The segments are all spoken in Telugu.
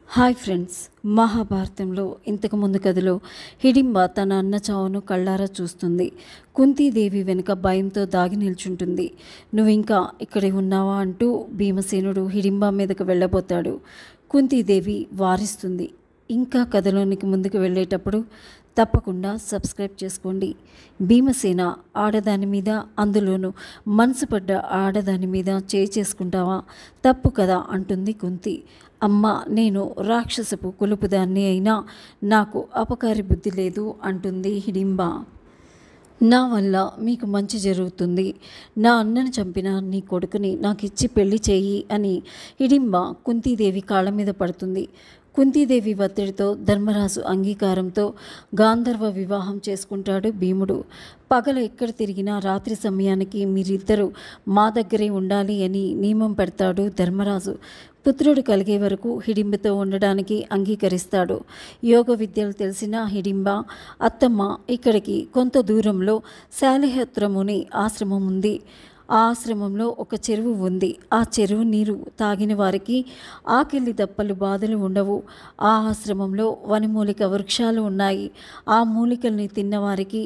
హాయ్ ఫ్రెండ్స్, మహాభారతంలో ఇంతకు ముందు కథలో హిడింబ తన అన్న చావును కళ్ళారా చూస్తుంది. కుంతీదేవి వెనుక భయంతో దాగి నిల్చుంటుంది. నువ్వు ఇంకా ఇక్కడే ఉన్నావా అంటూ భీమసేనుడు హిడింబ మీదకు వెళ్ళబోతాడు. కుంతీదేవి వారిస్తుంది. ఇంకా కథలోనికి ముందుకు వెళ్ళేటప్పుడు తప్పకుండా సబ్స్క్రైబ్ చేసుకోండి. భీమసేన ఆడదాని మీద, అందులోనూ మనసు పడ్డ ఆడదాని మీద చేసుకుంటావా? తప్పు కదా అంటుంది కుంతి. అమ్మ, నేను రాక్షసపు కులుపుదాన్ని అయినా నాకు అపకారి బుద్ధి లేదు అంటుంది హిడింబ. నా వల్ల మీకు మంచి జరుగుతుంది. నా అన్నను చంపిన నీ కొడుకుని నాకిచ్చి పెళ్లి చేయి అని హిడింబ కుంతీదేవి కాళ్ళ మీద పడుతుంది. కుంతీదేవి ఒత్తిడితో ధర్మరాజు అంగీకారంతో గాంధర్వ వివాహం చేసుకుంటాడు భీముడు. పగల ఎక్కడ తిరిగినా రాత్రి సమయానికి మీరిద్దరూ మా దగ్గరే ఉండాలి అని నియమం పెడతాడు ధర్మరాజు. పుత్రుడు కలిగే వరకు హిడింబతో ఉండడానికి అంగీకరిస్తాడు. యోగ విద్యలు తెలిసిన హిడింబ అత్తమ్మ, ఇక్కడికి కొంత దూరంలో శాలిహోత్రముని ఆశ్రమం ఉంది. ఆ ఆశ్రమంలో ఒక చెరువు ఉంది. ఆ చెరువు నీరు తాగిన వారికి ఆకలి దప్పలు బాధలు ఉండవు. ఆ ఆశ్రమంలో వనమూలిక వృక్షాలు ఉన్నాయి. ఆ మూలికల్ని తిన్నవారికి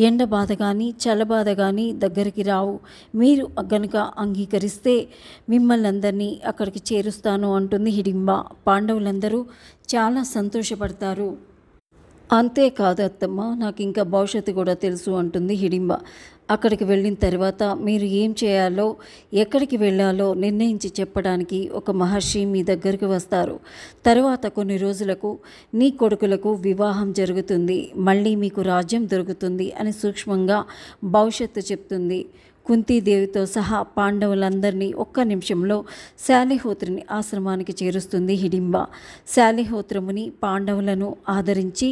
ఎండ బాధ కానీ చల్లబాధ కానీ దగ్గరికి రావు. మీరు గనుక అంగీకరిస్తే మిమ్మల్ని అందరినీ అక్కడికి చేరుస్తాను అంటుంది హిడింబ. పాండవులందరూ చాలా సంతోషపడతారు. అంతేకాదు అత్తమ్మ, నాకు ఇంకా భవిష్యత్తు కూడా తెలుసు అంటుంది హిడింబ. అక్కడికి వెళ్ళిన తర్వాత మీరు ఏం చేయాలో, ఎక్కడికి వెళ్ళాలో నిర్ణయించి చెప్పడానికి ఒక మహర్షి మీ దగ్గరికి వస్తారు. తర్వాత కొన్ని రోజులకు నీ కొడుకులకు వివాహం జరుగుతుంది. మళ్ళీ మీకు రాజ్యం దొరుకుతుంది అని సూక్ష్మంగా భవిష్యత్తు చెప్తుంది. కుంతీదేవితో సహా పాండవులందరినీ ఒక్క నిమిషంలో శాలిహోత్రుని ఆశ్రమానికి చేరుస్తుంది హిడింబ. శాలిహోత్రముని పాండవులను ఆదరించి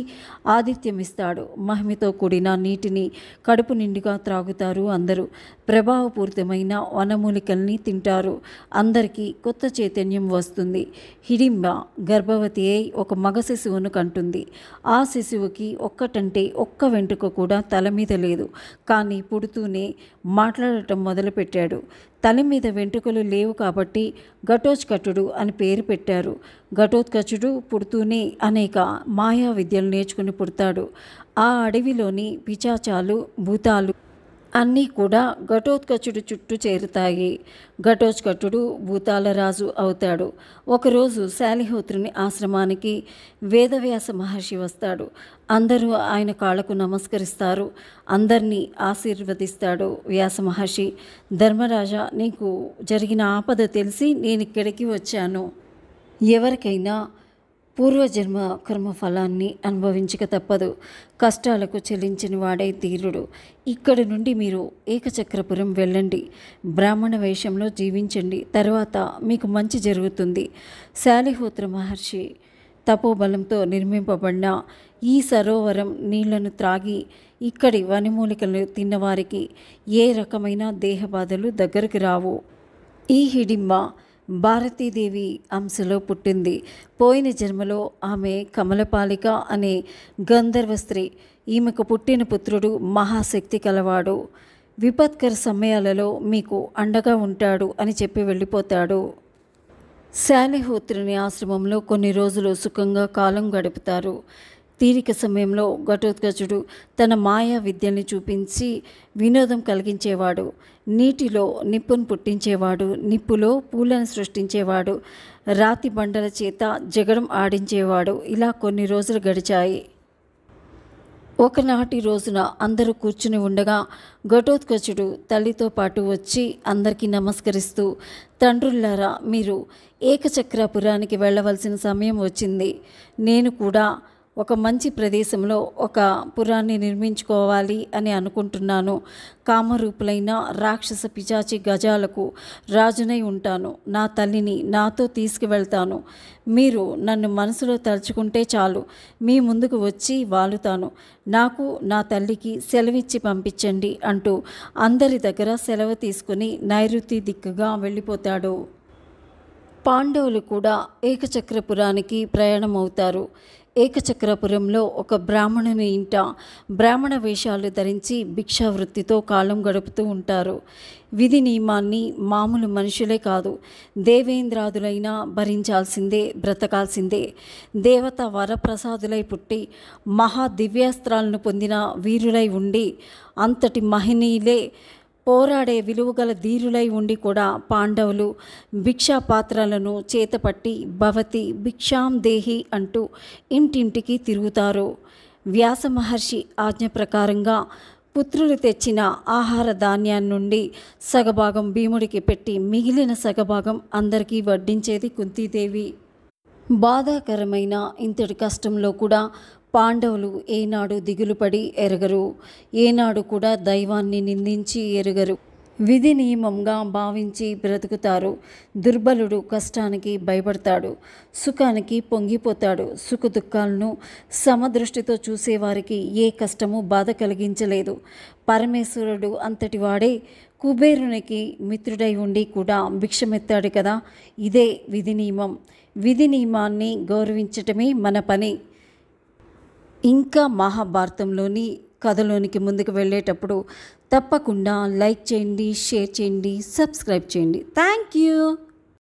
ఆతిథ్యమిస్తాడు. మహిమతో కూడిన నీటిని కడుపు నిండుగా త్రాగుతారు అందరూ. ప్రభావపూరితమైన వనమూలికల్ని తింటారు. అందరికీ కొత్త చైతన్యం వస్తుంది. హిడింబ గర్భవతి అయి ఒక మగ శిశువును కంటుంది. ఆ శిశువుకి ఒక్కటంటే ఒక్క వెంట్రుక కూడా తల మీద లేదు. కానీ పుడుతూనే మాట్లాడటం మొదలుపెట్టాడు. తల మీద వెంట్రుకలు లేవు కాబట్టి ఘటోత్కచుడు అని పేరు పెట్టారు. ఘటోత్కచుడు పుడుతూనే అనేక మాయా విద్యలు నేర్చుకుని పుడతాడు. ఆ అడవిలోని పిశాచాలు, భూతాలు అన్నీ కూడా ఘటోత్కచుడు చుట్టూ చేరుతాయి. ఘటోత్కచుడు భూతాల రాజు అవుతాడు. ఒకరోజు శాలిహోత్రుని ఆశ్రమానికి వేదవ్యాస మహర్షి వస్తాడు. అందరూ ఆయన కాళ్లకు నమస్కరిస్తారు. అందరినీ ఆశీర్వదిస్తాడు వ్యాస మహర్షి. ధర్మరాజా, నీకు జరిగిన ఆపద తెలిసి నేను ఇక్కడికి వచ్చాను. ఎవరికైనా పూర్వజన్మ కర్మఫలాన్ని అనుభవించక తప్పదు. కష్టాలకు చెల్లించిన వాడే ధీరుడు. ఇక్కడి నుండి మీరు ఏకచక్రపురం వెళ్ళండి. బ్రాహ్మణ వేషంలో జీవించండి. తర్వాత మీకు మంచి జరుగుతుంది. శాలిహోత్ర మహర్షి తపోబలంతో నిర్మింపబడిన ఈ సరోవరం నీళ్లను త్రాగి ఇక్కడి వనమూలికలు తిన్నవారికి ఏ రకమైన దేహబాధలు దగ్గరికి రావు. ఈ హిడింబ భారతీదేవి అంశలో పుట్టింది. పోయిన జన్మలో ఆమె కమలపాలిక అనే గంధర్వ స్త్రీ. ఈమెకు పుట్టిన పుత్రుడు మహాశక్తి కలవాడు. విపత్కర సమయాలలో మీకు అండగా ఉంటాడు అని చెప్పి వెళ్ళిపోతాడు. శాలిహోత్రుని ఆశ్రమంలో కొన్ని రోజులు సుఖంగా కాలం గడుపుతారు. తీరిక సమయంలో ఘటోత్కచుడు తన మాయా విద్యల్ని చూపించి వినోదం కలిగించేవాడు. నీటిలో నిప్పును పుట్టించేవాడు. నిప్పులో పూలను సృష్టించేవాడు. రాతి బండల చేత జగడం ఆడించేవాడు. ఇలా కొన్ని రోజులు గడిచాయి. ఒకనాటి రోజున అందరూ కూర్చుని ఉండగా ఘటోత్కచుడు తల్లితో పాటు వచ్చి అందరికీ నమస్కరిస్తూ, తండ్రులారా, మీరు ఏకచక్రపురానికి వెళ్ళవలసిన సమయం వచ్చింది. నేను కూడా ఒక మంచి ప్రదేశంలో ఒక పురాన్ని నిర్మించుకోవాలి అని అనుకుంటున్నాను. కామరూపులైన రాక్షస పిశాచి గజాలకు రాజునై ఉంటాను. నా తల్లిని నాతో తీసుకువెళ్తాను. మీరు నన్ను మనసులో తలుచుకుంటే చాలు, మీ ముందుకు వచ్చి వాలుతాను. నాకు నా తల్లికి సెలవిచ్చి పంపించండి అంటూ అందరి దగ్గర సెలవు తీసుకుని నైరుతి దిక్కుగా వెళ్ళిపోతాడు. పాండవులు కూడా ఏకచక్రపురానికి ప్రయాణమవుతారు. ఏకచక్రపురంలో ఒక బ్రాహ్మణుని ఇంట బ్రాహ్మణ వేషాలు ధరించి భిక్షావృత్తితో కాలం గడుపుతూ ఉంటారు. విధి నియమాన్ని మామూలు మనుషులే కాదు, దేవేంద్రాదులైనా భరించాల్సిందే, బ్రతకాల్సిందే. దేవత వరప్రసాదులై పుట్టి మహా దివ్యాస్త్రాలను పొందిన వీరులై ఉండి అంతటి మహనీయులే పోరాడే విలువగల ధీరులై ఉండి కూడా పాండవులు భిక్షా పాత్రలను చేతపట్టి భవతి భిక్షాం దేహి అంటూ ఇంటింటికి తిరుగుతారు. వ్యాస మహర్షి ఆజ్ఞ ప్రకారంగా పుత్రులు తెచ్చిన ఆహార ధాన్యాన్ని నుండి సగభాగం భీముడికి పెట్టి మిగిలిన సగభాగం అందరికీ వడ్డించేది కుంతీదేవి. బాధాకరమైన ఇంతటి కష్టంలో కూడా పాండవులు ఏనాడు దిగులుపడి ఎరగరు, ఏనాడు కూడా దైవాన్ని నిందించి ఎరగరు. విధి నియమంగా భావించి బ్రతుకుతారు. దుర్బలుడు కష్టానికి భయపడతాడు, సుఖానికి పొంగిపోతాడు. సుఖ దుఃఖాలను సమదృష్టితో చూసేవారికి ఏ కష్టము బాధ కలిగించలేదు. పరమేశ్వరుడు అంతటి వాడే కుబేరునికి మిత్రుడై ఉండి కూడా భిక్షమెత్తాడు కదా. ఇదే విధి నియమం. విధి నియమాన్ని గౌరవించటమే మన పని. ఇంకా మహాభారతంలోని కథలోనికి ముందుకు వెళ్ళేటప్పుడు తప్పకుండా లైక్ చేయండి, షేర్ చేయండి, సబ్స్క్రైబ్ చేయండి. Thank you.